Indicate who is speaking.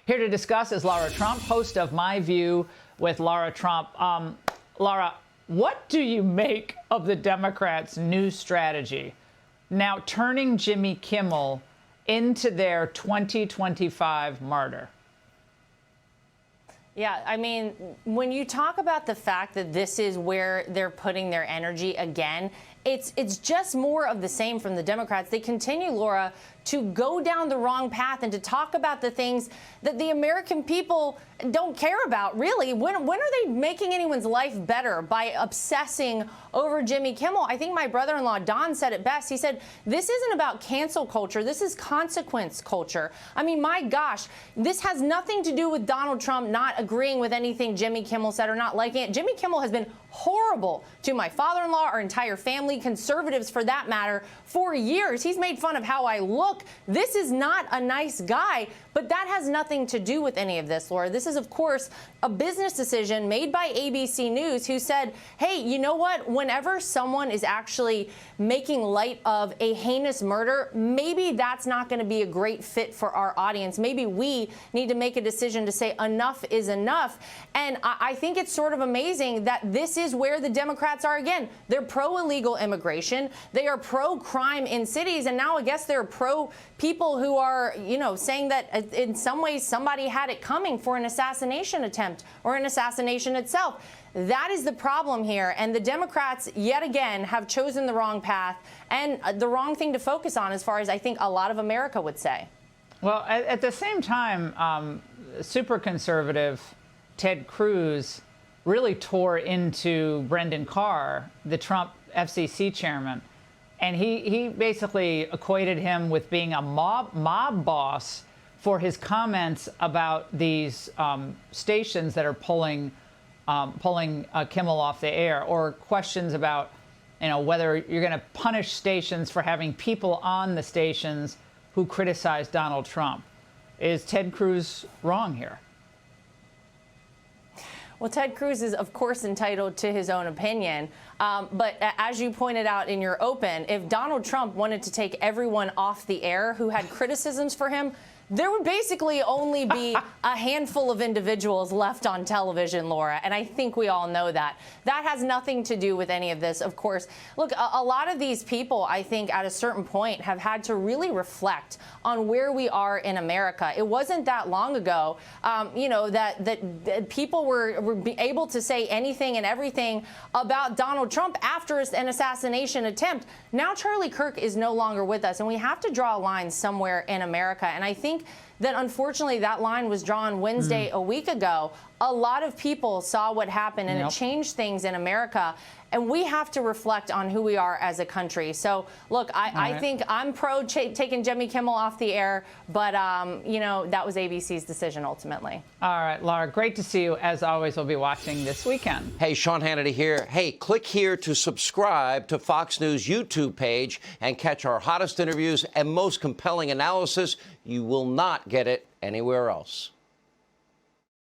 Speaker 1: Here to discuss is Lara Trump, host of My View with Lara Trump. Lara, what do you make of the Democrats' new strategy, now turning Jimmy Kimmel into their 2025 martyr?
Speaker 2: Yeah, I mean, when you talk about the fact that this is where they're putting their energy again, it's just more of the same from the Democrats. They continue, Laura, to go down the wrong path and to talk about the things that the American people don't care about, really. When are they making anyone's life better by obsessing over Jimmy Kimmel? I think my brother-in-law, Don, said it best. He said, this isn't about cancel culture. This is consequence culture. I mean, my gosh, this has nothing to do with Donald Trump not agreeing with anything Jimmy Kimmel said or not liking it. Jimmy Kimmel has been horrible to my father-in-law, our entire family, conservatives for that matter, for years. He's made fun of how I look. This is not a nice guy, but that has nothing to do with any of this, Laura. This is, of course, a business decision made by ABC News, who said, hey, you know what? Whenever someone is actually making light of a heinous murder, maybe that's not going to be a great fit for our audience. Maybe we need to make a decision to say enough is enough. And I think it's sort of amazing that this is where the Democrats are again. They're pro-illegal immigration. They are pro-crime in cities. And now I guess they're pro-people who are, you know, saying that in some ways somebody had it coming for an assassination attempt or an assassination itself. That is the problem here. And the Democrats, yet again, have chosen the wrong path and the wrong thing to focus on, as far as I think a lot of America would say.
Speaker 1: Well, at the same time, super conservative Ted Cruz really tore into Brendan Carr, the Trump FCC chairman. And he basically equated him with being a mob boss for his comments about these stations that are pulling Kimmel off the air, or questions about, you know, whether you're going to punish stations for having people on the stations who criticize Donald Trump. Is Ted Cruz wrong here?
Speaker 2: Well, Ted Cruz is, of course, entitled to his own opinion. But as you pointed out in your open, if Donald Trump wanted to take everyone off the air who had criticisms for him, there would basically only be a handful of individuals left on television, Laura, and I think we all know that. That has nothing to do with any of this, of course. Look, a lot of these people, I think, at a certain point have had to really reflect on where we are in America. It wasn't that long ago, you know, that people were able to say anything and everything about Donald Trump after an assassination attempt. Now Charlie Kirk is no longer with us, and we have to draw a line somewhere in America, and I think that unfortunately that line was drawn Wednesday a week ago. A lot of people saw what happened, and it changed things in America. And we have to reflect on who we are as a country. So, look, I think I'm pro taking Jimmy Kimmel off the air, but, you know, that was ABC's decision ultimately.
Speaker 1: All right, Laura, great to see you. As always, we'll be watching this weekend.
Speaker 3: Hey, Sean Hannity here. Hey, click here to subscribe to Fox News YouTube page and catch our hottest interviews and most compelling analysis. You will not get it anywhere else.